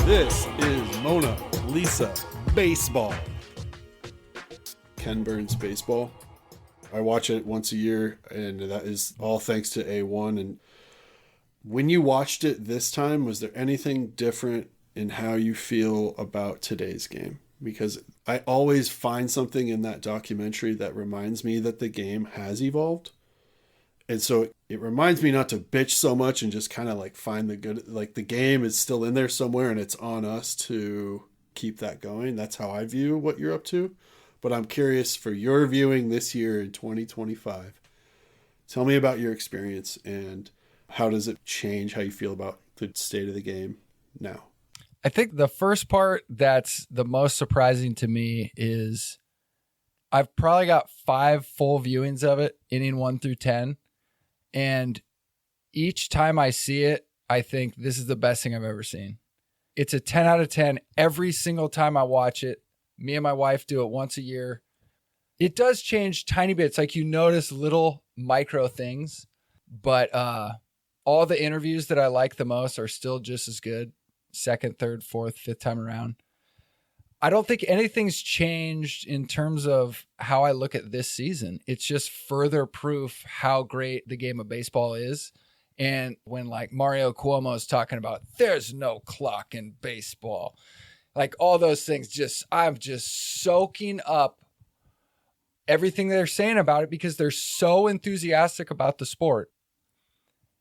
This is Mona Lisa Baseball. Ken Burns Baseball. I watch it once a year, and that is all thanks to A1. And when you watched it this time, was there anything different in how you feel about today's game? Because I always find something in that documentary that reminds me that the game has evolved. And so it reminds me not to bitch so much and just kind of like find the good, like the game is still in there somewhere and it's on us to keep that going. That's how I view what you're up to. But I'm curious for your viewing this year in 2025. Tell me about your experience and how does it change how you feel about the state of the game now? I think the first part that's the most surprising to me is I've probably got 5 full viewings of it, inning 1 through 10. And each time I see it, I think this is the best thing I've ever seen. It's a 10 out of 10 every single time I watch it. Me and my wife do it once a year. It does change tiny bits. Like you notice little micro things, but all the interviews that I like the most are still just as good. Second, third, fourth, fifth time around. I don't think anything's changed in terms of how I look at this season. It's just further proof how great the game of baseball is. And when like Mario Cuomo is talking about there's no clock in baseball, like all those things, I'm just soaking up everything they're saying about it because they're so enthusiastic about the sport.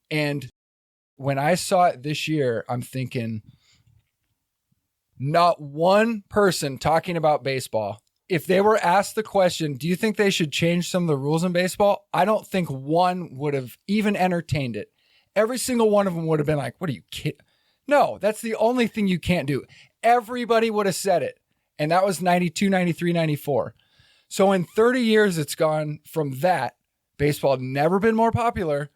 And when I saw it this year, I'm thinking, not one person talking about baseball. If they were asked the question, do you think they should change some of the rules in baseball? I don't think one would have even entertained it. Every single one of them would have been like, what are you kidding? No, that's the only thing you can't do. Everybody would have said it. And that was 92, 93, 94. So in 30 years, it's gone from that. Baseball had never been more popular.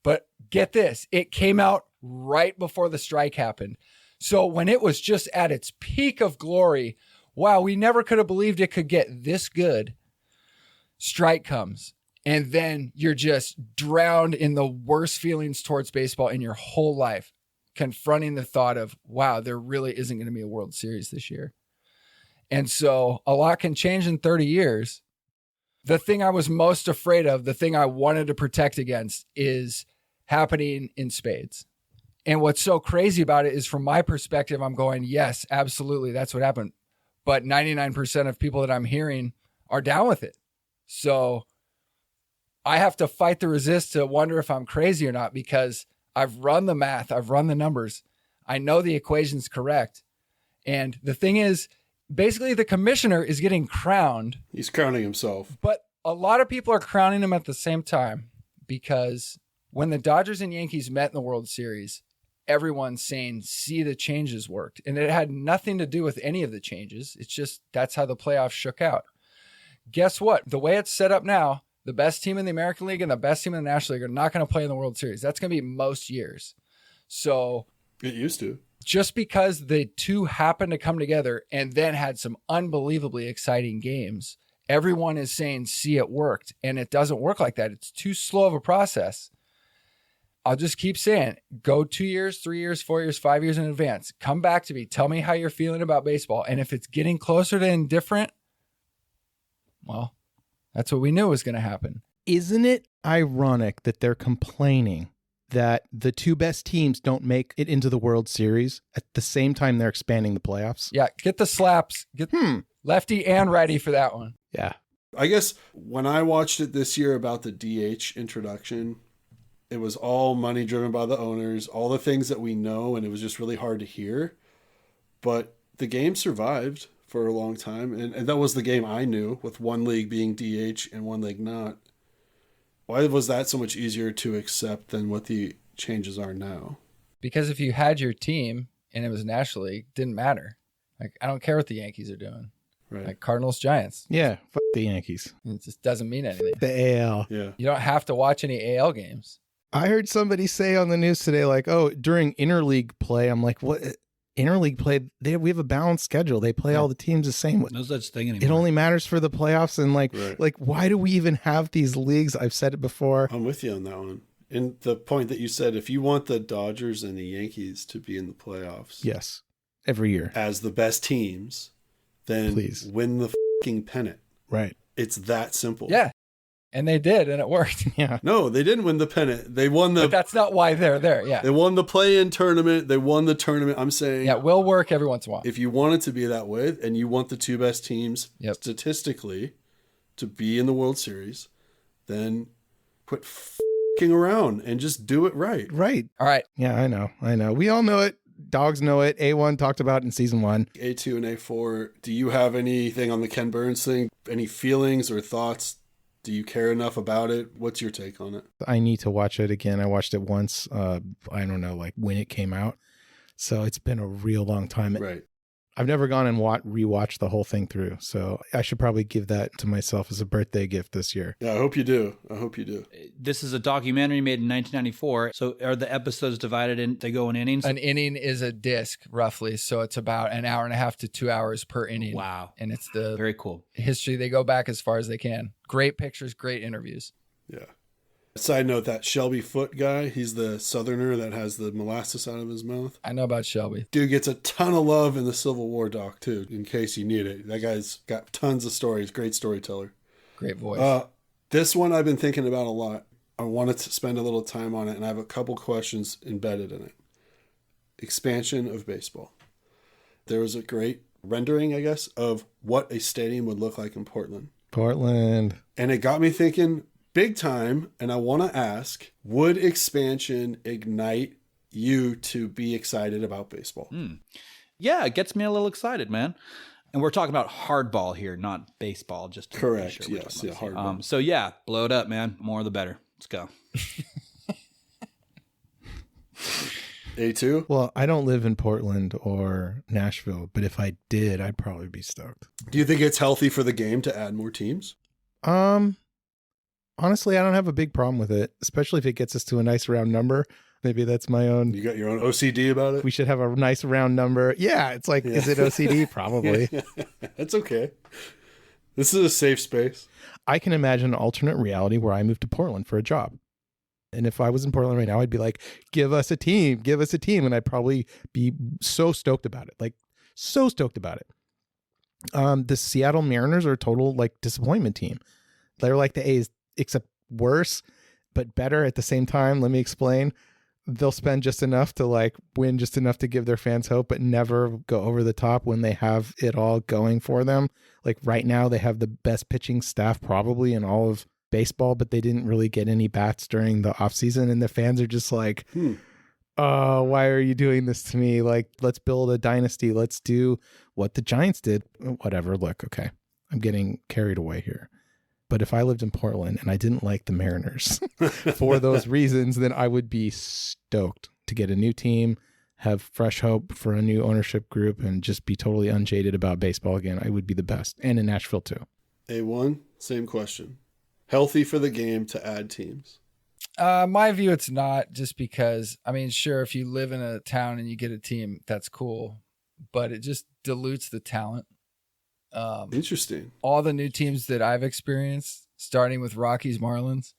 But get this, it came out right before the strike happened. So when it was just at its peak of glory, wow, we never could have believed it could get this good. Strike comes. And then you're just drowned in the worst feelings towards baseball in your whole life, confronting the thought of, wow, there really isn't going to be a World Series this year. And so a lot can change in 30 years. The thing I was most afraid of, the thing I wanted to protect against is happening in spades. And what's so crazy about it is from my perspective, I'm going, yes, absolutely. That's what happened. But 99% of people that I'm hearing are down with it. So I have to fight the resist to wonder if I'm crazy or not, because I've run the math. I've run the numbers. I know the equation's correct. And the thing is, basically the commissioner is getting crowned. He's crowning himself. But a lot of people are crowning him at the same time, because when the Dodgers and Yankees met in the World Series, everyone's saying, see, the changes worked. And it had nothing to do with any of the changes. It's just, that's how the playoffs shook out. Guess what? The way it's set up now, the best team in the American League and the best team in the National League are not going to play in the World Series. That's going to be most years. So it used to. Just because the two happened to come together and then had some unbelievably exciting games, everyone is saying, see, it worked. And it doesn't work like that. It's too slow of a process. I'll just keep saying, go 2 years, 3 years, 4 years, 5 years in advance. Come back to me. Tell me how you're feeling about baseball. And if it's getting closer to indifferent, well, that's what we knew was going to happen. Isn't it ironic that they're complaining that the two best teams don't make it into the World Series at the same time they're expanding the playoffs? Yeah, get the slaps. Get lefty and righty for that one. Yeah. I guess when I watched it this year about the DH introduction, it was all money driven by the owners, all the things that we know, and it was just really hard to hear. But the game survived for a long time, and that was the game I knew, with one league being DH and one league not. Why was that so much easier to accept than what the changes are now? Because if you had your team and it was National League, it didn't matter. Like, I don't care what the Yankees are doing. Right. Like Cardinals, Giants. Yeah, fuck the Yankees. It just doesn't mean anything. The AL. Yeah. You don't have to watch any AL games. I heard somebody say on the news today, like, oh, during interleague play, I'm like, what? Interleague play, we have a balanced schedule. They play all the teams the same. No such thing anymore. It only matters for the playoffs. And like, why do we even have these leagues? I've said it before. I'm with you on that one. And the point that you said, if you want the Dodgers and the Yankees to be in the playoffs, Yes. Every year. as the best teams, then Please. win the fucking pennant. Right. It's that simple. Yeah. And they did, and it worked. Yeah. No, they didn't win the pennant. They won But the that's not why they're there. Yeah. they won the play-in tournament. They won the tournament. I'm saying Yeah, it will work every once in a while. if you want it to be that way and you want the two best teams Yep. statistically to be in the World Series, then quit fucking around and just do it right. Right. All right. Yeah, I know. We all know it. Dogs know it. A1 talked about it in season 1. A2 and A4, do you have anything on the Ken Burns thing? Any feelings or thoughts? Do you care enough about it? What's your take on it? I need to watch it again. I watched it once. I don't know, like when it came out. So it's been a real long time. Right. I've never gone and rewatched the whole thing through. So I should probably give that to myself as a birthday gift this year. Yeah, I hope you do. This is a documentary made in 1994. So are the episodes divided in, they go in innings? An inning is a disc, roughly. So it's about an hour and a half to 2 hours per inning. Wow. And it's the Very cool. history. They go back as far as they can. Great pictures, great interviews. Yeah. Side note, that Shelby Foote guy, he's the southerner that has the molasses out of his mouth. I know about Shelby. Dude gets a ton of love in the Civil War doc, too, in case you need it. That guy's got tons of stories. Great storyteller. Great voice. This one I've been thinking about a lot. I wanted to spend a little time on it, and I have a couple questions embedded in it. Expansion of baseball. There was a great rendering, I guess, of what a stadium would look like in Portland. Portland. And it got me thinking big time, and I want to ask, would expansion ignite you to be excited about baseball? Yeah, it gets me a little excited, man. And we're talking about hardball here, not baseball. Just to be Correct. sure we're Yes. talking Yeah. about Hard. this. So yeah, blow it up, man. More the better. Let's go. A2. Well, I don't live in Portland or Nashville, but if I did, I'd probably be stoked. Do you think it's healthy for the game to add more teams? Honestly, I don't have a big problem with it, especially if it gets us to a nice round number. Maybe that's my own. You got your own OCD about it? We should have a nice round number. Yeah, it's like, is it OCD? Probably. That's okay. This is a safe space. I can imagine an alternate reality where I moved to Portland for a job. And if I was in Portland right now, I'd be like, give us a team. And I'd probably be so stoked about it. Like, so stoked about it. The Seattle Mariners are a total like disappointment team. They're like the A's, except worse, but better at the same time. Let me explain. They'll spend just enough to like win just enough to give their fans hope, but never go over the top when they have it all going for them. Like right now, they have the best pitching staff probably in all of baseball, but they didn't really get any bats during the offseason. And the fans are just like, oh, why are you doing this to me? Like, let's build a dynasty. Let's do what the Giants did. Whatever. Look, okay, I'm getting carried away here. But if I lived in Portland and I didn't like the Mariners for those reasons, then I would be stoked to get a new team, have fresh hope for a new ownership group, and just be totally unjaded about baseball again. I would be the best. And in Nashville, too. A1, same question. Healthy for the game to add teams? My view, it's not, just because, I mean, sure, if you live in a town and you get a team, that's cool, but it just dilutes the talent. Interesting. All the new teams that I've experienced, starting with Rockies, Marlins,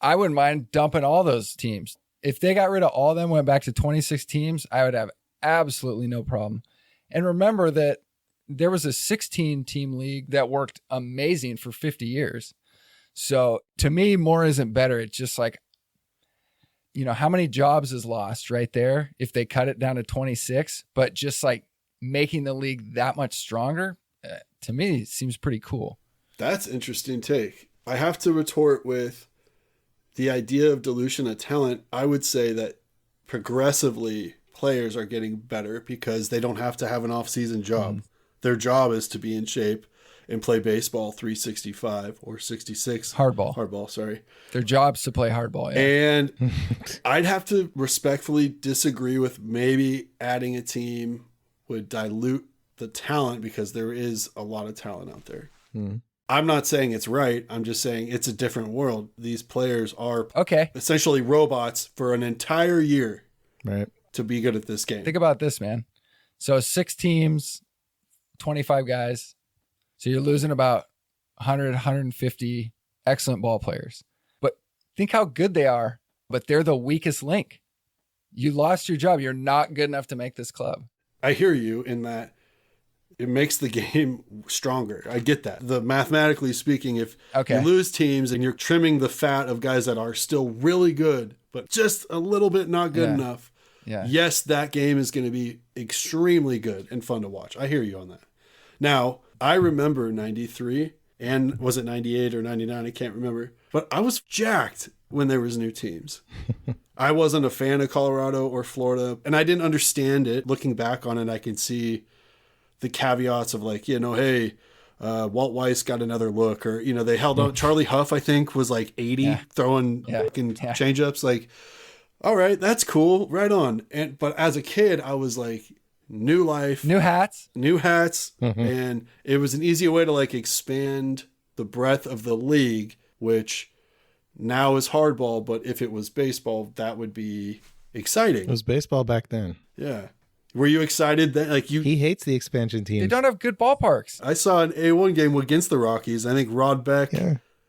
I wouldn't mind dumping all those teams. If they got rid of all of them, went back to 26 teams, I would have absolutely no problem. And remember that there was a 16-team league that worked amazing for 50 years. So to me, more isn't better. It's just like, you know, how many jobs is lost right there if they cut it down to 26, but just like making the league that much stronger, to me, it seems pretty cool. That's interesting take. I have to retort with the idea of dilution of talent. I would say that progressively players are getting better because they don't have to have an off-season job. Their job is to be in shape and play baseball 365 or 66. Hardball, sorry. Their job's to play hardball, yeah. And I'd have to respectfully disagree with maybe adding a team would dilute the talent because there is a lot of talent out there. I'm not saying it's right. I'm just saying it's a different world. These players are essentially robots for an entire year, right, to be good at this game. Think about this, man. So 6 teams, 25 guys. So you're losing about 100, 150 excellent ball players. But think how good they are but they're the weakest link. You lost your job. You're not good enough to make this club. I hear you in that it makes the game stronger. I get that. Mathematically speaking, if you lose teams and you're trimming the fat of guys that are still really good, but just a little bit not good enough, yes, that game is going to be extremely good and fun to watch. I hear you on that. Now, I remember 93, and was it 98 or 99? I can't remember. But I was jacked when there was new teams. I wasn't a fan of Colorado or Florida, and I didn't understand it. Looking back on it, I can see the caveats of like, hey, Walt Weiss got another look, or, they held on. Charlie Huff, I think, was like 80 throwing fucking change-ups. Like, all right, that's cool. Right on. But as a kid, I was like, new life. New hats. Mm-hmm. And it was an easier way to like expand the breadth of the league, which now is hardball, but if it was baseball, that would be exciting. It was baseball back then. Yeah. Were you excited then? Like he hates the expansion teams. They don't have good ballparks. I saw an A1 game against the Rockies. I think Rod Beck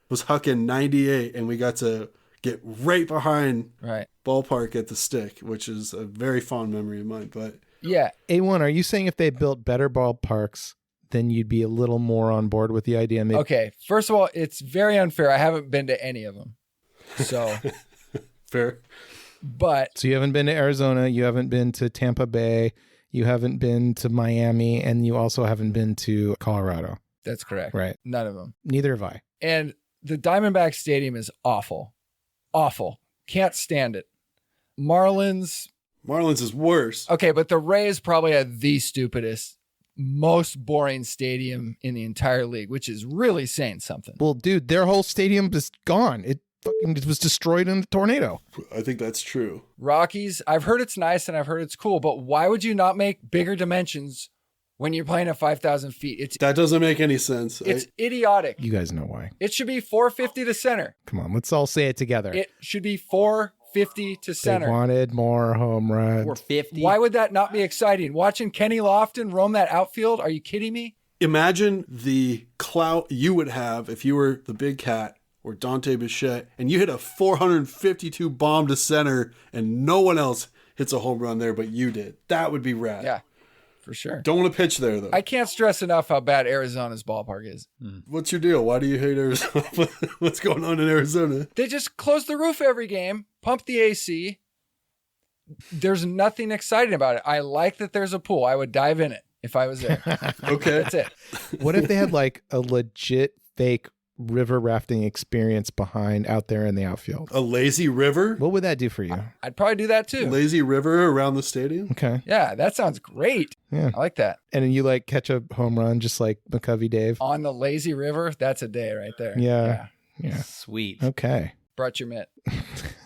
was hucking 98, and we got to get right behind ballpark at the stick, which is a very fond memory of mine. But yeah. A1, are you saying if they built better ballparks, then you'd be a little more on board with the idea? Maybe? Okay. First of all, it's very unfair. I haven't been to any of them. So fair. But so you haven't been to Arizona, you haven't been to Tampa Bay, you haven't been to Miami, and you also haven't been to Colorado. That's correct. Right. None of them. Neither have I. And the Diamondback Stadium is awful. Awful. Can't stand it. Marlins is worse. Okay, but the Rays probably had the stupidest, most boring stadium in the entire league, which is really saying something. Well, dude, their whole stadium is gone. It was destroyed in a tornado. I think that's true. Rockies, I've heard it's nice and I've heard it's cool, but why would you not make bigger dimensions when you're playing at 5,000 feet? That doesn't make any sense. It's idiotic. You guys know why. It should be 450 to center. Come on, let's all say it together. It should be 450 to center. They wanted more home runs. 450. Why would that not be exciting? Watching Kenny Lofton roam that outfield? Are you kidding me? Imagine the clout you would have if you were the Big Cat or Dante Bichette, and you hit a 452 bomb to center, and no one else hits a home run there, but you did. That would be rad. Yeah, for sure. Don't want to pitch there, though. I can't stress enough how bad Arizona's ballpark is. What's your deal? Why do you hate Arizona? What's going on in Arizona? They just close the roof every game, pump the AC. There's nothing exciting about it. I like that there's a pool. I would dive in it if I was there. Okay. That's it. What if they had like a legit fake river rafting experience behind out there in the outfield? A lazy river? What would that do for you? I'd probably do that too. Lazy river around the stadium? Okay. Yeah, that sounds great. Yeah. I like that. And then you like catch a home run just like McCovey Dave? On the lazy river, that's a day right there. Yeah. Sweet. Okay. Brought your mitt.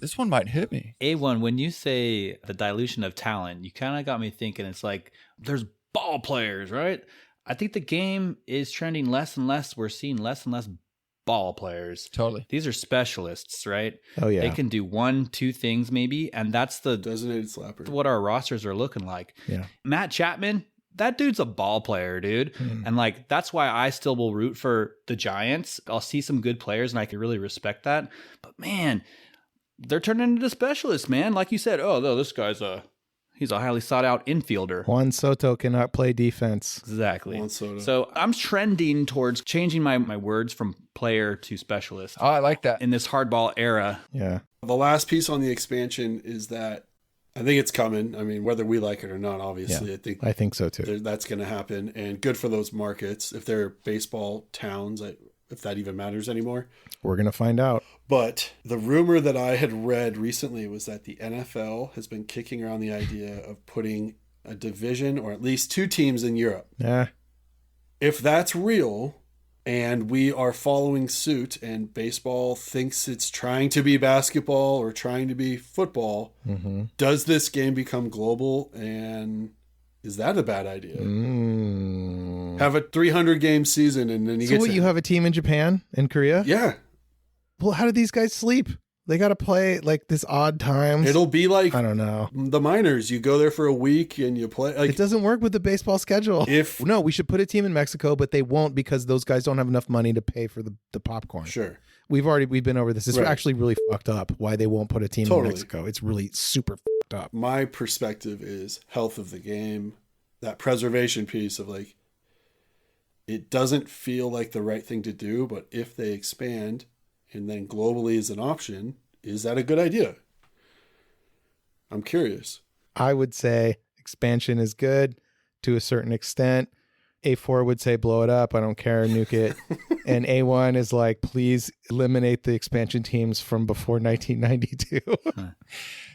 This one might hit me. A1, when you say the dilution of talent, you kind of got me thinking it's like there's ball players, right? I think the game is trending less and less. We're seeing less and less ball players. Totally. These are specialists, right? Oh, yeah. They can do 1-2 things maybe, and that's the designated slapper. what our rosters are looking like. Yeah. Matt Chapman, that dude's a ball player, dude. And like that's why I still will root for the Giants. I'll see some good players and I can really respect that. But man, they're turning into specialists, man. Like you said, oh, no, this guy's he's a highly sought out infielder. Juan Soto cannot play defense. Exactly. Juan Soto. So I'm trending towards changing my words from player to specialist Oh, I like that. in this hardball era. Yeah. The last piece on the expansion is that I think it's coming. I mean, whether we like it or not, obviously, Yeah, I I think so too. that's going to happen. And good for those markets. If they're baseball towns, if that even matters anymore. We're going to find out. But the rumor that I had read recently was that the NFL has been kicking around the idea of putting a division or at least 2 teams in Europe. Yeah. If that's real and we are following suit and baseball thinks it's trying to be basketball or trying to be football, does this game become global? And is that a bad idea? Have a 300-game season and then You have a team in Japan and Korea? Yeah. Well, how do these guys sleep? They got to play like this odd times. It'll be like I don't know. the minors. You go there for a week and you play. Like, It doesn't work with the baseball schedule. No, we should put a team in Mexico, but they won't because those guys don't have enough money to pay for the popcorn. Sure. We've been over this. It's Right. actually really fucked up why they won't put a team Totally. in Mexico. It's really super fucked up. My perspective is health of the game, that preservation piece of like, it doesn't feel like the right thing to do, but if they expand and then globally is an option, is that a good idea? I'm curious. I would say expansion is good to a certain extent. A4 would say blow it up. I don't care. Nuke it. And A1 is like, please eliminate the expansion teams from before 1992.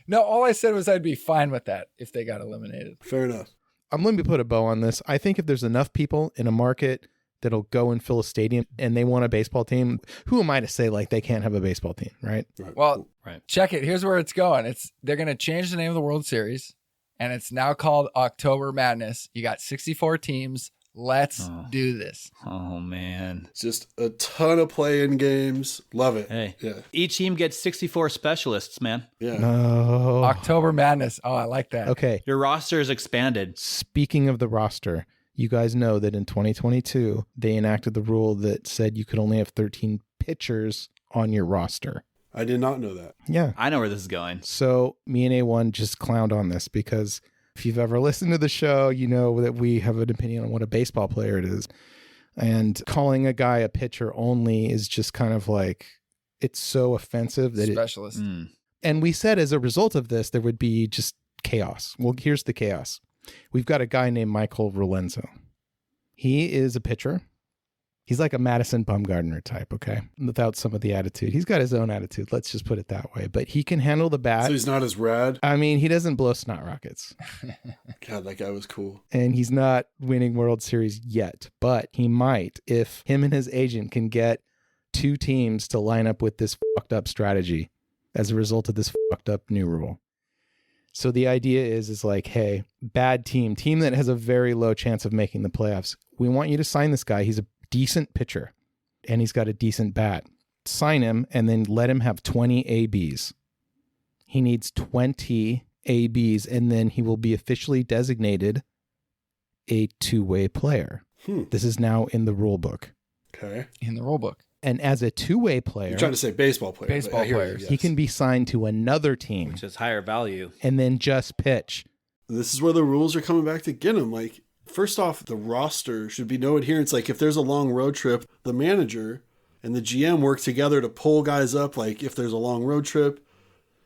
No, all I said was I'd be fine with that if they got eliminated. Fair enough. Let me put a bow on this. I think if there's enough people in a market that'll go and fill a stadium and they want a baseball team, who am I to say like they can't have a baseball team, right? Right. Well, Right. check it. Here's where it's going. They're going to change the name of the World Series, and it's now called October Madness. You got 64 teams. Let's do this. Oh, man. Just a ton of play-in games. Love it. Hey. Yeah. Each team gets 64 specialists, man. Yeah. No. October Madness. Oh, I like that. Okay. Your roster is expanded. Speaking of the roster, you guys know that in 2022, they enacted the rule that said you could only have 13 pitchers on your roster. I did not know that. Yeah. I know where this is going. So me and A1 just clowned on this because if you've ever listened to the show, you know that we have an opinion on what a baseball player it is. And calling a guy a pitcher only is just kind of like, it's so offensive that Specialist. and we said as a result of this, there would be just chaos. Well, here's the chaos. We've got a guy named Michael Lorenzen. He is a pitcher. He's like a Madison Bumgarner type, okay? Without some of the attitude. He's got his own attitude. Let's just put it that way. But he can handle the bat. So he's not as rad. I mean, he doesn't blow snot rockets. God, that guy was cool. And he's not winning World Series yet. But he might if him and his agent can get two teams to line up with this fucked up strategy as a result of this fucked up new rule. So the idea is like, hey, bad team that has a very low chance of making the playoffs. We want you to sign this guy. He's a decent pitcher and he's got a decent bat. Sign him and then let him have 20 ABs. He needs 20 ABs and then he will be officially designated a two-way player. This is now in the rule book. Okay. In the rule book. And as a two-way player, You're trying to say baseball player. Baseball but I hear you, players. yes. he can be signed to another team Which is higher value. and then just pitch. This is where the rules are coming back to get him. Like, first off, the roster should be no adherence. Like, if there's a long road trip, the manager and the GM work together to pull guys up. Like, if there's a long road trip.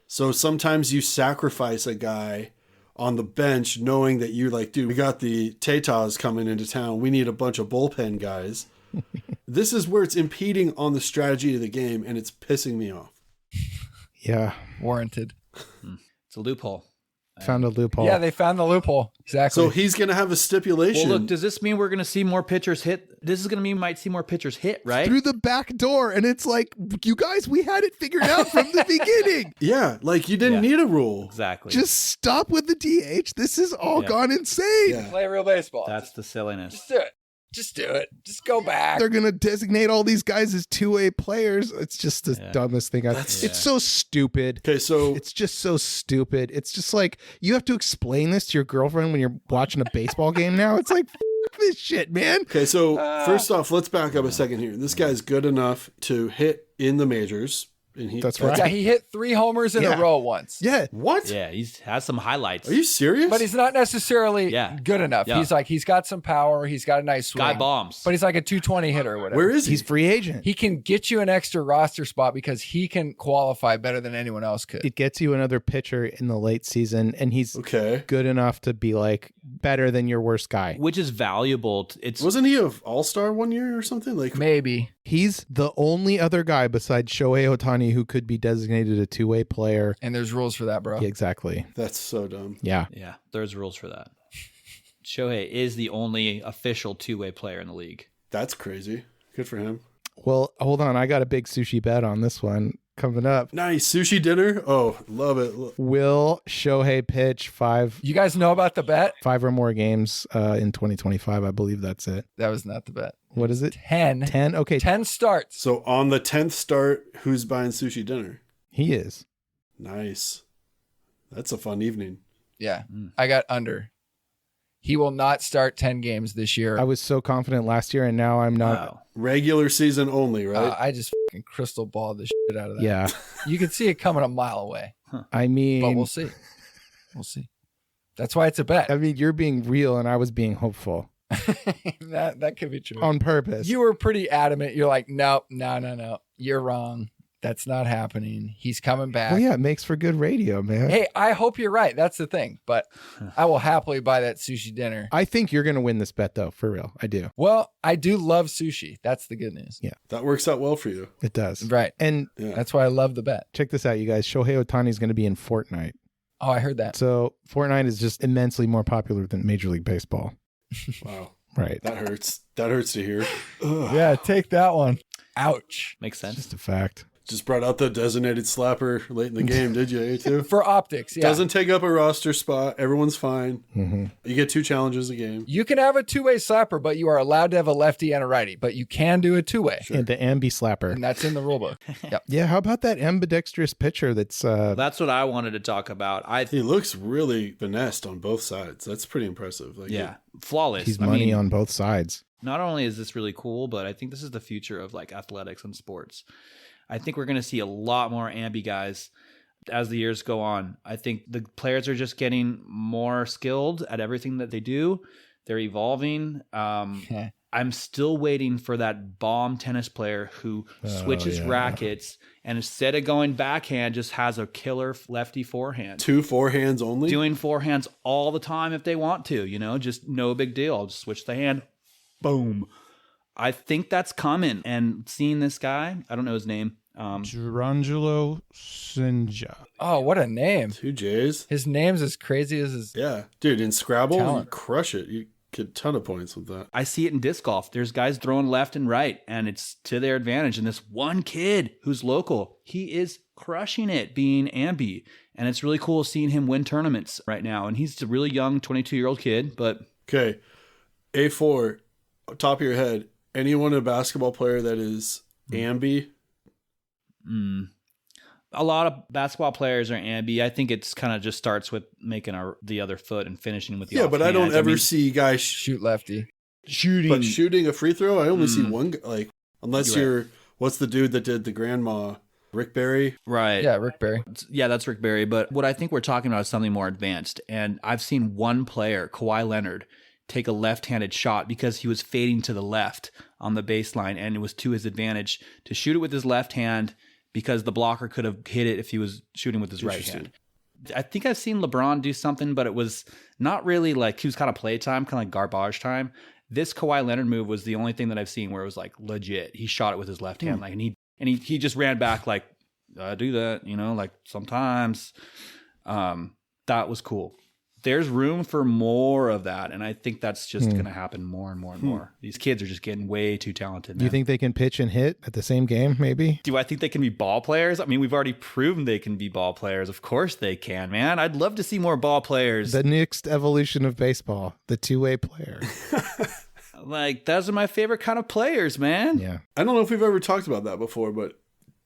So sometimes you sacrifice a guy on the bench knowing that you're like, dude, we got the Tatas coming into town. We need a bunch of bullpen guys. This is where it's impeding on the strategy of the game, and it's pissing me off. Yeah. Warranted. It's a loophole. Found a loophole. Yeah, they found the loophole. Exactly. So he's going to have a stipulation. Well, look, does this mean we're going to see more pitchers hit? This is going to mean we might see more pitchers hit, right? Through the back door. And it's like, you guys, we had it figured out from the beginning. Yeah, like you didn't Yeah. need a rule. Exactly. Just stop with the DH. This has all Yeah. gone insane. Yeah. play real baseball. That's the silliness. Just do it. Just do it. Just go back. They're going to designate all these guys as two-way players. It's just the Yeah. dumbest thing. That's- It's so stupid. Okay, so It's just so stupid. It's just like, you have to explain this to your girlfriend when you're watching a baseball game now. It's like, fuck this shit, man. first off, let's back up a second here. This guy's good enough to hit in the majors, and That's right. Yeah, he hit 3 homers in Yeah. a row once. Yeah. What? Yeah, he has some highlights. Are you serious? But he's not necessarily Yeah. good enough. Yeah. He's got some power. He's got a nice swing. Guy bombs. But he's like a 220 hitter or whatever. Where is he? He's free agent. He can get you an extra roster spot because he can qualify better than anyone else could. It gets you another pitcher in the late season, and he's Okay. good enough to be like better than your worst guy. Which is valuable. It's Wasn't he an all-star one year or something? Like, Maybe. He's the only other guy besides Shohei Ohtani who could be designated a two-way player. And there's rules for that, bro. Yeah, exactly. that's so dumb. Yeah. yeah, there's rules for that. Shohei is the only official two-way player in the league. That's crazy. Good for him. Well, hold on. I got a big sushi bet on this one coming up. Nice. Sushi dinner? Oh, love it. Will Shohei pitch five You guys know about the bet? or more games in 2025? I believe that's it. That was not the bet. What is it? 10. 10? Okay. 10 starts. So on the 10th start, who's buying sushi dinner? He is. Nice. That's a fun evening. Yeah. I got under. He will not start 10 games this year. I was so confident last year, and now I'm not. Wow. Regular season only, right? I just fucking crystal ball the shit out of that. Yeah. You can see it coming a mile away, I mean, but we'll see. We'll see. That's why it's a bet. I mean, you're being real and I was being hopeful that could be true. on purpose. You were pretty adamant. You're like, no. You're wrong. That's not happening. He's coming back. Well, yeah, it makes for good radio, man. Hey, I hope you're right. That's the thing. But I will happily buy that sushi dinner. I think you're going to win this bet, though, for real. I do. Well, I do love sushi. That's the good news. Yeah. That works out well for you. It does. Right. And Yeah. That's why I love the bet. check this out, you guys. Shohei Ohtani is going to be in Fortnite. Oh, I heard that. So Fortnite is just immensely more popular than Major League Baseball. Wow. Right. That hurts. That hurts to hear. Ugh. Yeah, take that one. Ouch. Makes It's sense. just a fact. Just brought out the designated slapper late in the game, did you, A2? For optics, yeah. Doesn't take up a roster spot. Everyone's fine. Mm-hmm. You get 2 challenges a game. You can have a two-way slapper, but you are allowed to have a lefty and a righty. But you can do a two-way. And the ambi slapper. And that's in the rule book. Yep. Yeah, how about that ambidextrous pitcher that's That's what I wanted to talk about. He looks really finessed on both sides. That's pretty impressive. Like, Yeah, flawless. he's I money mean, on both sides. not only is this really cool, but I think this is the future of like athletics and sports. I think we're going to see a lot more ambi guys as the years go on. I think the players are just getting more skilled at everything that they do. They're evolving. I'm still waiting for that bomb tennis player who switches rackets and instead of going backhand, just has a killer lefty forehand. 2 forehands only? Doing forehands all the time if they want to, just no big deal. I'll just switch the hand. Boom. I think that's coming. And seeing this guy, I don't know his name. Jurrangelo Cijntje. Oh, what a name. 2 J's? His name's as crazy as his... Yeah. Dude, in Scrabble, Talent. you crush it. You get a ton of points with that. I see it in disc golf. There's guys throwing left and right, and it's to their advantage. And this one kid who's local, he is crushing it being ambi. And it's really cool seeing him win tournaments right now. And he's a really young 22-year-old kid, but... Okay. A4, top of your head, anyone a basketball player that is ambi? A lot of basketball players are ambi. I think it's kind of just starts with making the other foot and finishing with the Yeah, but I don't offhand. ever see guys Shoot lefty. shooting. But shooting a free throw, I only see one, like, unless You're you're, what's the dude that did the grandma? Rick Barry? Right. Yeah, Rick Barry. Yeah, that's Rick Barry. But what I think we're talking about is something more advanced. And I've seen one player, Kawhi Leonard, take a left-handed shot because he was fading to the left on the baseline, and it was to his advantage to shoot it with his left hand because the blocker could have hit it if he was shooting with his right hand. I think I've seen LeBron do something, but it was not really like, he was kind of playtime, kind of like garbage time. This Kawhi Leonard move was the only thing that I've seen where it was like legit. He shot it with his left hand, like, and he just ran back like, I do that, like sometimes. That was cool. There's room for more of that, and I think that's just going to happen more and more and more. These kids are just getting way too talented. Do you think they can pitch and hit at the same game, maybe? Do I think they can be ball players? I mean, we've already proven they can be ball players. Of course they can, man. I'd love to see more ball players. The next evolution of baseball, the two-way player. Like, those are my favorite kind of players, man. Yeah. I don't know if we've ever talked about that before, but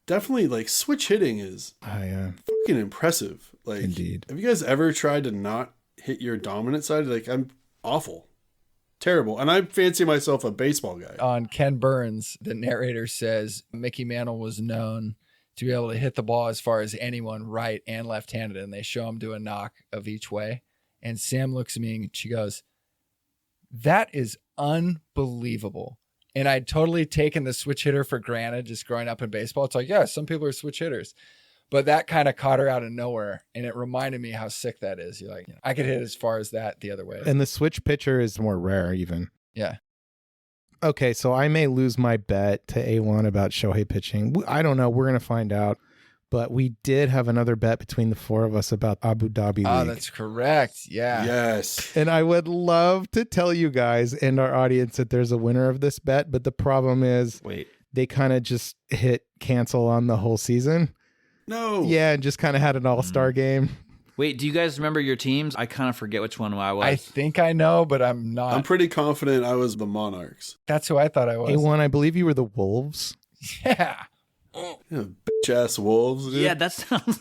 definitely, like, switch hitting is fucking impressive. Like, Indeed. Have you guys ever tried to not hit your dominant side? Like, I'm awful. Terrible. And I fancy myself a baseball guy. On Ken Burns, the narrator says Mickey Mantle was known to be able to hit the ball as far as anyone, right and left-handed, and they show him do a knock of each way. And Sam looks at me and she goes, that is unbelievable. And I'd totally taken the switch hitter for granted just growing up in baseball. It's like, yeah, some people are switch hitters. But that kind of caught her out of nowhere. And it reminded me how sick that is. You're like, I could hit as far as that the other way. And the switch pitcher is more rare even. Yeah. Okay, so I may lose my bet to A1 about Shohei pitching. I don't know. We're going to find out. But we did have another bet between the four of us about Abu Dhabi League. Oh, that's correct. Yeah. Yes. And I would love to tell you guys and our audience that there's a winner of this bet. But the problem is they kind of just hit cancel on the whole season. No. Yeah, and just kind of had an all-star game. Wait, do you guys remember your teams? I kind of forget which one I was. I think I know, but I'm not. I'm pretty confident I was the Monarchs. That's who I thought I was. A1, I believe you were the Wolves. Yeah. Yeah, bitch-ass Wolves, dude. Yeah, that sounds...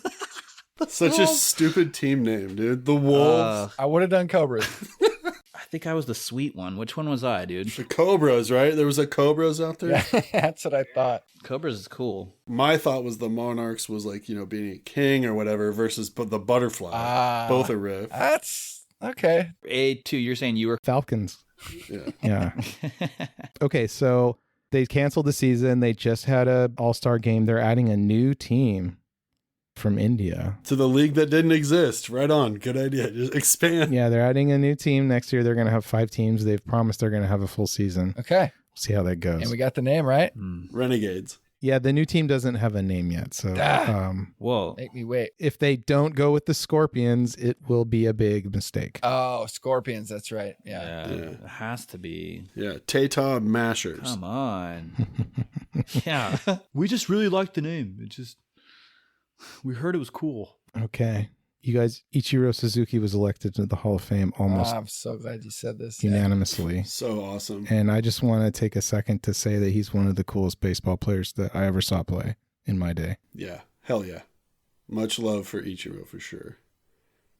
Such a stupid team name, dude. The Wolves. I would have done Cobras. I think I was the sweet one. Which one was I, dude? The Cobras, right? There was a Cobras out there. Yeah, that's what I thought. Cobras is cool. My thought was the Monarchs was like, being a king or whatever versus the butterfly. Both are riff. That's okay. A2, you're saying you were Falcons. Yeah. Yeah. Okay, so they canceled the season. They just had a all-star game. They're adding a new team from India. To the league that didn't exist. Right on. Good idea. Just expand. Yeah, they're adding a new team next year. They're going to have 5 teams. They've promised they're going to have a full season. Okay. We'll see how that goes. And we got the name right. Renegades. Yeah, the new team doesn't have a name yet. So Whoa. Make me wait. if they don't go with the Scorpions, it will be a big mistake. Oh, Scorpions. That's right. Yeah. It has to be. Yeah. Tata Mashers. Come on. Yeah. We just really liked the name. We heard it was cool. Okay. You guys, Ichiro Suzuki was elected to the Hall of Fame almost I'm so glad you said this. unanimously. So awesome. And I just want to take a second to say that he's one of the coolest baseball players that I ever saw play in my day. Yeah. Hell yeah. Much love for Ichiro for sure.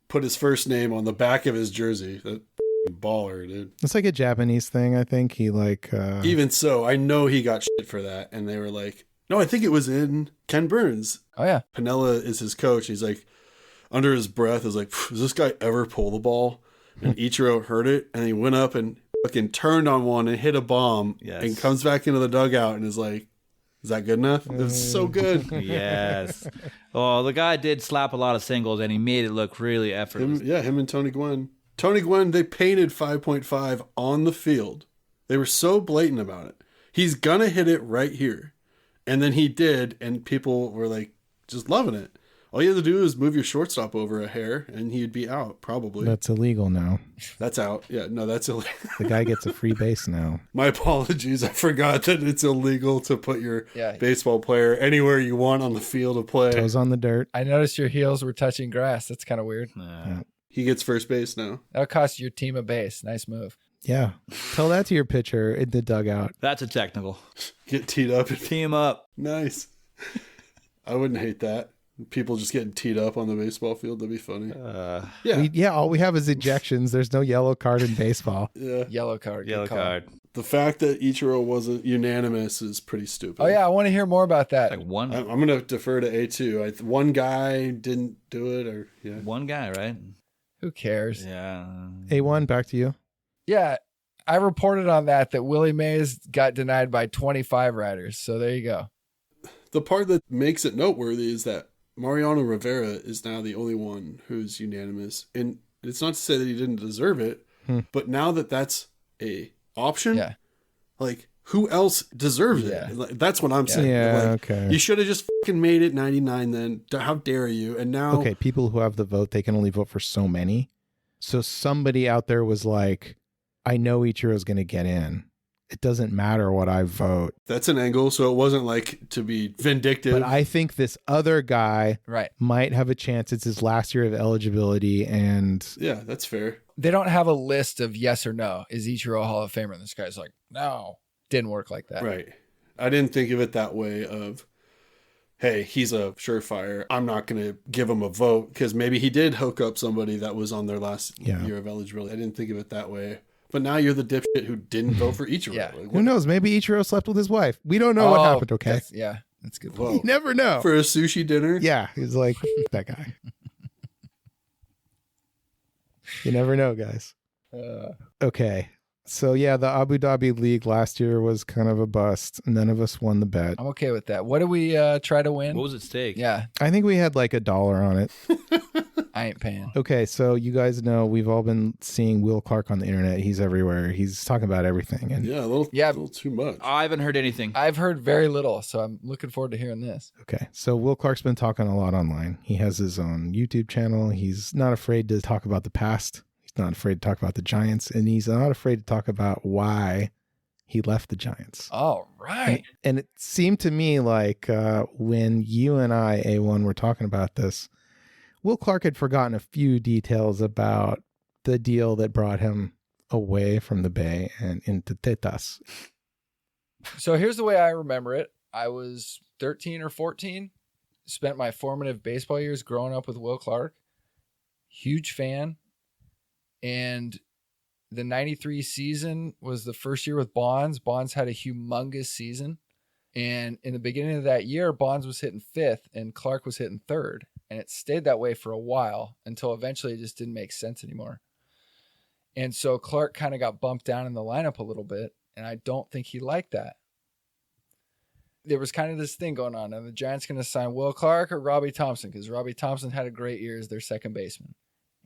Put his first name on the back of his jersey. That baller, dude. It's like a Japanese thing, I think. He Even so, I know he got shit for that. And they were like, no, I think it was in Ken Burns. Oh, yeah. Pinella is his coach. He's like, under his breath, is like, does this guy ever pull the ball? And Ichiro heard it, and he went up and fucking turned on one and hit a bomb. Yes. And comes back into the dugout and is like, is that good enough? It was so good. Yes. Well, the guy did slap a lot of singles, and he made it look really effortless. Him and Tony Gwynn. Tony Gwynn, they painted 5.5 on the field. They were so blatant about it. He's gonna hit it right here. And then he did, and people were like just loving it. All you had to do is move your shortstop over a hair, and he'd be out, probably. That's illegal now. That's out. Yeah, no, that's illegal. The guy gets a free base now. My apologies. I forgot that it's illegal to put your Yeah. baseball player anywhere you want on the field of play. Toes on the dirt. I noticed your heels were touching grass. That's kind of weird. He gets first base now. That'll cost your team a base. Nice move. Yeah. Tell that to your pitcher in the dugout. That's a technical. Get teed up. Team up. Nice. I wouldn't hate that. People just getting teed up on the baseball field. That'd be funny. Yeah. All we have is ejections. There's no yellow card in baseball. Yeah. Yellow card. Yellow Good call. card. The fact that Ichiro wasn't unanimous is pretty stupid. Oh, yeah. I want to hear more about that. Like one I'm going to defer to A2. One guy didn't do it, or yeah. one guy, right? Who cares? Yeah. A1, back to you. Yeah. I reported on that Willie Mays got denied by 25 riders. So there you go. The part that makes it noteworthy is that Mariano Rivera is now the only one who's unanimous. And it's not to say that he didn't deserve it, but now that that's a option, Yeah. like, who else deserves Yeah. it? Like, that's what I'm saying. Yeah, Like, okay. You should have just fucking made it 99 then. How dare you? And now... Okay, people who have the vote, they can only vote for so many. So somebody out there was like, I know Ichiro's going to get in. It doesn't matter what I vote. That's an angle, so it wasn't like to be vindictive. But I think this other guy Right. might have a chance. It's his last year of eligibility, and Yeah, that's fair. They don't have a list of yes or no. Is Ichiro a Hall of Famer? And this guy's like, no. Didn't work like that. Right. I didn't think of it that way of, hey, he's a surefire. I'm not going to give him a vote because maybe he did hook up somebody that was on their last year of eligibility. I didn't think of it that way. But now you're the dipshit who didn't vote for Ichiro. Yeah. Like, who knows? Maybe Ichiro slept with his wife. We don't know what happened, okay? That's good. Whoa. You never know. For a sushi dinner? Yeah, he's like, that guy. You never know, guys. Okay. So, yeah, the Abu Dhabi League last year was kind of a bust. None of us won the bet. I'm okay with that. What do we try to win? What was at stake? Yeah. I think we had like $1 on it. I ain't paying. Okay, so you guys know we've all been seeing Will Clark on the internet. He's everywhere. He's talking about everything. And Yeah, a little too much. I haven't heard anything. I've heard very little, so I'm looking forward to hearing this. okay, so Will Clark's been talking a lot online. He has his own YouTube channel. He's not afraid to talk about the past. He's not afraid to talk about the Giants, and he's not afraid to talk about why he left the Giants. All right. And it seemed to me like when you and I, A1, were talking about this, Will Clark had forgotten a few details about the deal that brought him away from the Bay and into Tetas. So here's the way I remember it. I was 13 or 14, spent my formative baseball years growing up with Will Clark. Huge fan. And the 93 season was the first year with Bonds. Bonds had a humongous season. And in the beginning of that year, Bonds was hitting 5th and Clark was hitting 3rd. And it stayed that way for a while until eventually it just didn't make sense anymore. And so Clark kind of got bumped down in the lineup a little bit. And I don't think he liked that. There was kind of this thing going on. Are the Giants going to sign Will Clark or Robbie Thompson? Because Robbie Thompson had a great year as their second baseman.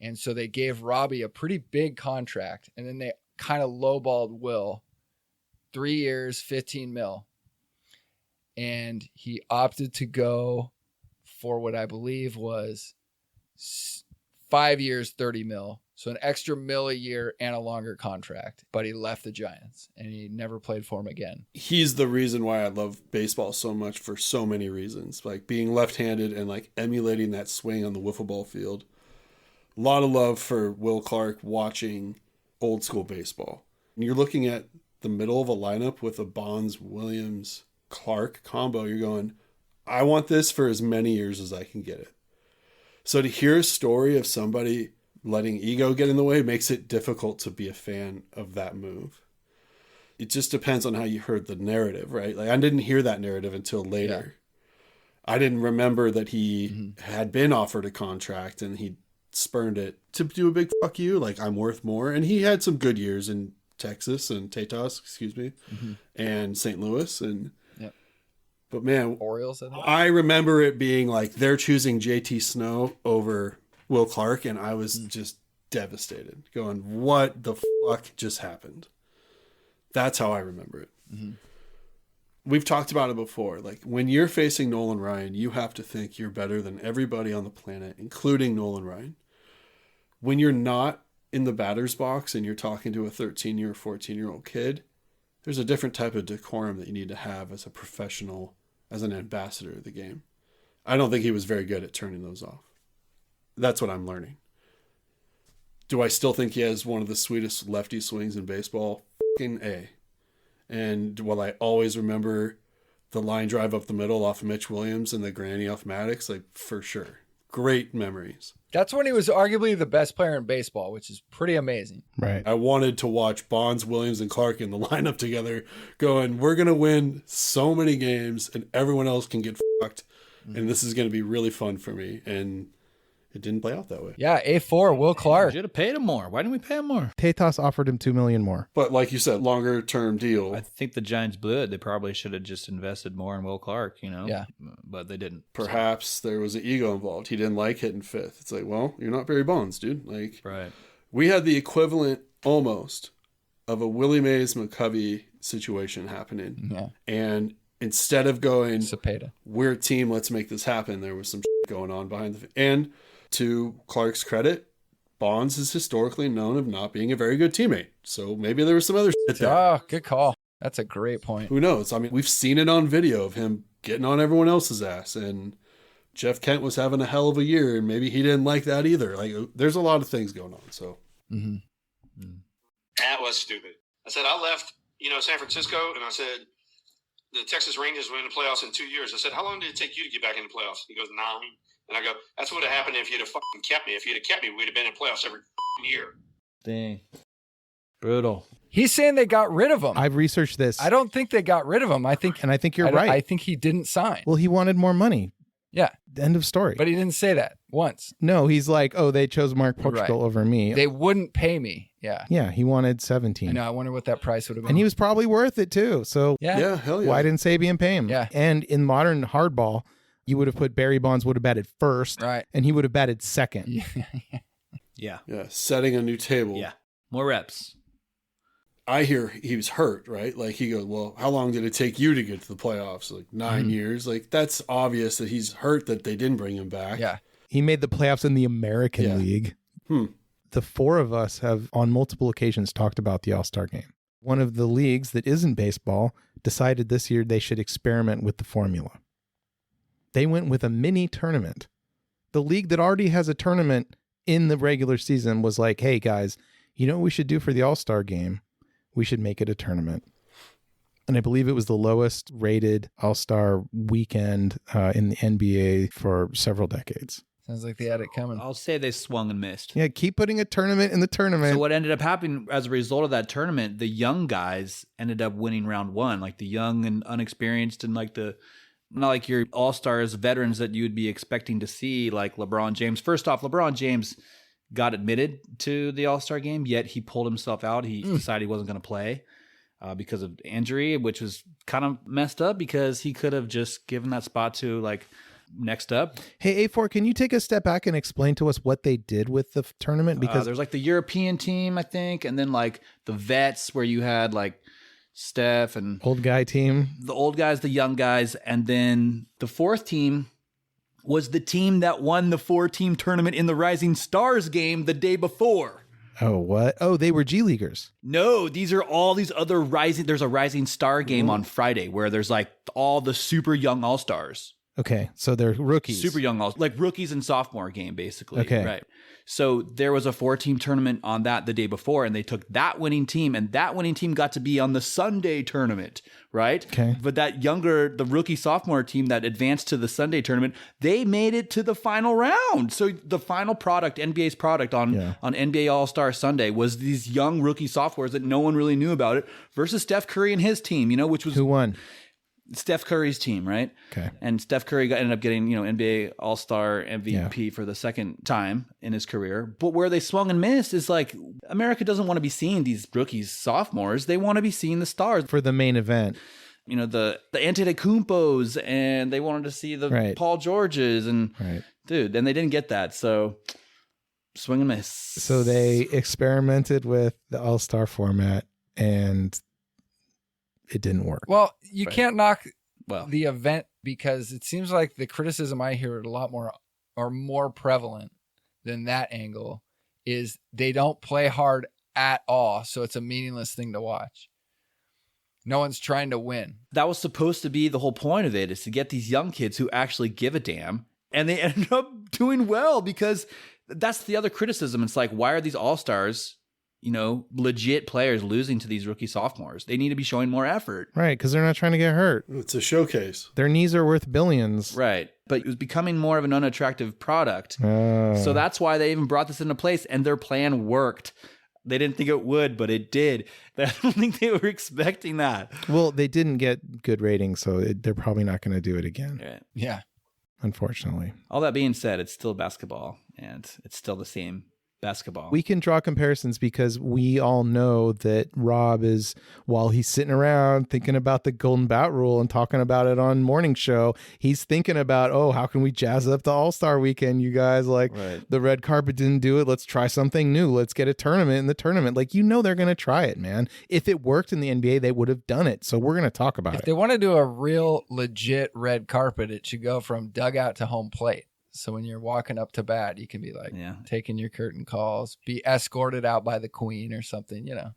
And so they gave Robbie a pretty big contract. And then they kind of lowballed Will. 3 years, 15 mil. And he opted to go for what I believe was 5 years, 30 mil. So an extra mil a year and a longer contract. But he left the Giants and he never played for him again. He's the reason why I love baseball so much for so many reasons. Like being left-handed and like emulating that swing on the wiffle ball field. A lot of love for Will Clark watching old school baseball. And you're looking at the middle of a lineup with a Bonds, Williams, Clark combo. You're going, I want this for as many years as I can get it. So to hear a story of somebody letting ego get in the way makes it difficult to be a fan of that move. It just depends on how you heard the narrative, right? Like I didn't hear that narrative until later. Yeah. I didn't remember that he had been offered a contract and he spurned it to do a big fuck you. Like I'm worth more. And he had some good years in Texas and Tetas, and St. Louis. And, but man, Orioles. I remember it being like they're choosing JT Snow over Will Clark, and I was just devastated, going, what the fuck just happened? That's how I remember it. We've talked about it before. Like when you're facing Nolan Ryan, you have to think you're better than everybody on the planet, including Nolan Ryan. When you're not in the batter's box and you're talking to a 13-year or 14-year-old kid, there's a different type of decorum that you need to have as a professional, as an ambassador of the game. I don't think he was very good at turning those off. That's what I'm learning. Do I still think he has one of the sweetest lefty swings in baseball? Fucking A. And will I always remember the line drive up the middle off of Mitch Williams and the granny off Maddox? Like, for sure. Great memories. That's when he was arguably the best player in baseball, which is pretty amazing. Right. I wanted to watch Bonds, Williams, and Clark in the lineup together going, we're going to win so many games and everyone else can get fucked. And this is going to be really fun for me. And it didn't play out that way. Yeah, A4, Will Clark. Should have paid him more. Why didn't we pay him more? Tetas offered him $2 million more. But like you said, longer term deal. I think the Giants blew it. They probably should have just invested more in Will Clark, Yeah. But they didn't. Perhaps there was an ego involved. He didn't like hitting 5th. It's like, well, you're not Barry Bonds, dude. Like, right. We had the equivalent almost of a Willie Mays McCovey situation happening. Yeah. And instead of going, Cepeda. We're a team, let's make this happen, there was some shit going on behind the... And to Clark's credit, Bonds is historically known of not being a very good teammate. So maybe there was some other shit there. Oh, good call. That's a great point. Who knows? I mean, we've seen it on video of him getting on everyone else's ass. And Jeff Kent was having a hell of a year, and maybe he didn't like that either. Like, there's a lot of things going on. So That was stupid. I said, I left, San Francisco, and I said, the Texas Rangers were in the playoffs in 2 years. I said, how long did it take you to get back in the playoffs? He goes, 9. And I go, that's what would have happened if you'd have fucking kept me. If you'd have kept me, we'd have been in playoffs every year. Dang. Brutal. He's saying they got rid of him. I've researched this. I don't think they got rid of him. I think you're right. I think he didn't sign. Well, he wanted more money. Yeah. End of story. But he didn't say that once. No, he's like, oh, they chose Mark Portugal over me. They wouldn't pay me. Yeah. Yeah, he wanted 17. I know. I wonder what that price would have been. And he was probably worth it too. So yeah, hell yeah. Why didn't Sabian pay him? Yeah. And in modern hardball, you would have put Barry Bonds would have batted first, right? And he would have batted second. Yeah. Yeah, setting a new table. Yeah. More reps. I hear he was hurt, right? Like he goes, well, how long did it take you to get to the playoffs? Like 9 years. Like that's obvious that he's hurt that they didn't bring him back. Yeah. He made the playoffs in the American League. The four of us have on multiple occasions talked about the All-Star game. One of the leagues that isn't baseball decided this year they should experiment with the formula. They went with a mini tournament. The league that already has a tournament in the regular season was like, hey guys, you know what we should do for the All-Star game? We should make it a tournament. And I believe it was the lowest rated All-Star weekend in the NBA for several decades. Sounds like they had it coming. I'll say they swung and missed. Yeah, keep putting a tournament in the tournament. So what ended up happening as a result of that tournament, the young guys ended up winning round one, like the young and unexperienced and like not like your all-stars veterans that you would be expecting to see, like LeBron James. First off, LeBron James got admitted to the all-star game, yet he pulled himself out. He decided he wasn't going to play because of injury, which was kind of messed up because he could have just given that spot to like next up. Hey, A4, can you take a step back and explain to us what they did with the tournament? Because there's like the European team, I think, and then like the vets where you had like Steph and old guy team, the old guys, the young guys, and then the fourth team was the team that won the 4-team tournament in the Rising Stars game the day before. Oh, what? Oh, they were G Leaguers. No, these are all these other there's a Rising Star game on Friday where there's like all the super young all-stars. Okay, so they're rookies. Super young, like rookies and sophomore game, basically. Okay. Right. So there was a 4-team tournament on that the day before, and they took that winning team, and that winning team got to be on the Sunday tournament, right? Okay. But the rookie sophomore team that advanced to the Sunday tournament, they made it to the final round. So the final product, NBA's product on NBA All-Star Sunday was these young rookie sophomores that no one really knew about it versus Steph Curry and his team, which was... Who won? Steph Curry's team, right? Okay. And Steph Curry ended up getting, NBA All-Star MVP for the second time in his career. But where they swung and missed is like America doesn't want to be seeing these rookies, sophomores. They want to be seeing the stars For the main event. The Antetokounmpos, and they wanted to see the Paul Georges, and dude, and they didn't get that. So swing and miss. So they experimented with the All-Star format, and it didn't work. Well, you can't knock the event because it seems like the criticism I hear a lot more or more prevalent than that angle is they don't play hard at all. So it's a meaningless thing to watch. No one's trying to win. That was supposed to be the whole point of it, is to get these young kids who actually give a damn, and they ended up doing well because that's the other criticism. It's like, why are these all-stars, legit players losing to these rookie sophomores? They need to be showing more effort. Right, because they're not trying to get hurt. It's a showcase. Their knees are worth billions. Right. But it was becoming more of an unattractive product. So that's why they even brought this into place, and their plan worked. They didn't think it would, but it did. I don't think they were expecting that. Well, they didn't get good ratings, so they're probably not going to do it again. Right. Yeah. Unfortunately. All that being said, it's still basketball, and it's still the same basketball. We can draw comparisons because we all know that Rob is, while he's sitting around thinking about the Golden Bout rule and talking about it on morning show, he's thinking about, how can we jazz up the All-Star weekend, you guys? Like, the red carpet didn't do it. Let's try something new. Let's get a tournament in the tournament. Like, they're going to try it, man. If it worked in the NBA, they would have done it. So we're going to talk about it. If they want to do a real legit red carpet, it should go from dugout to home plate. So when you're walking up to bat, you can be like taking your curtain calls, be escorted out by the queen or something, Yeah,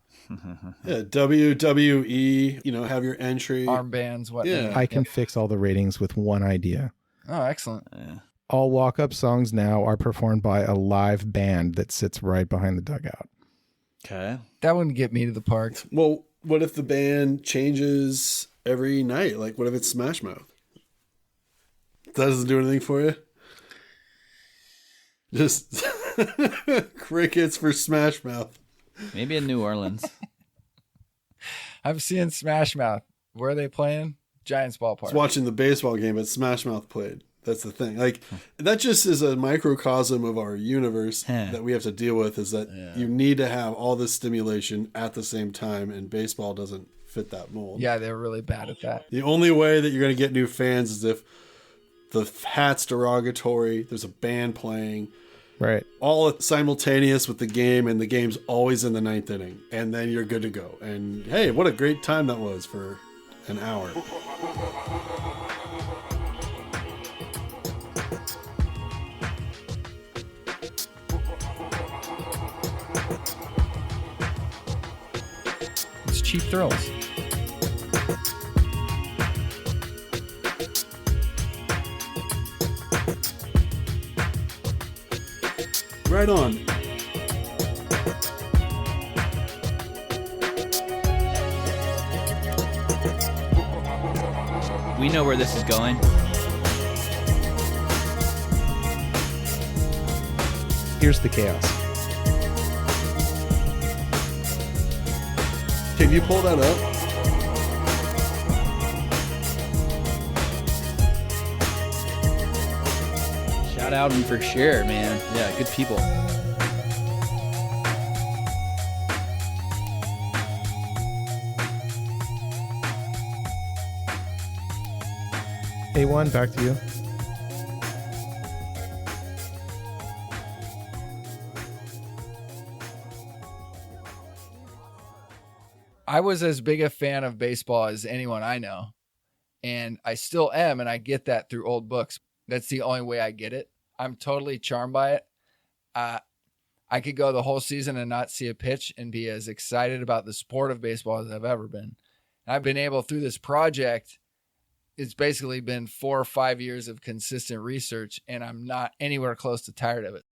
WWE, have your entry. Armbands, whatnot. Yeah. I can fix all the ratings with one idea. Oh, excellent. Yeah. All walk-up songs now are performed by a live band that sits right behind the dugout. Okay. That wouldn't get me to the park. Well, what if the band changes every night? Like, what if it's Smash Mouth? That doesn't do anything for you? Just crickets for Smash Mouth. Maybe in New Orleans. I'm seeing Smash Mouth. Where are they playing? Giants ballpark. It's watching the baseball game, but Smash Mouth played. That's the thing. Like, that just is a microcosm of our universe that we have to deal with, is that you need to have all this stimulation at the same time, and baseball doesn't fit that mold. Yeah, they're really bad at that. The only way that you're going to get new fans is if the hat's derogatory, there's a band playing, right, all simultaneous with the game, and the game's always in the ninth inning, and then you're good to go. And hey, what a great time that was for an hour. It's cheap thrills. Right on. We know where this is going. Here's the chaos. Can you pull that up? Shout out and for sure, man. Yeah, good people. A1, back to you. I was as big a fan of baseball as anyone I know, and I still am, and I get that through old books. That's the only way I get it. I'm totally charmed by it. I could go the whole season and not see a pitch and be as excited about the sport of baseball as I've ever been. I've been able, through this project, it's basically been 4 or 5 years of consistent research, and I'm not anywhere close to tired of it.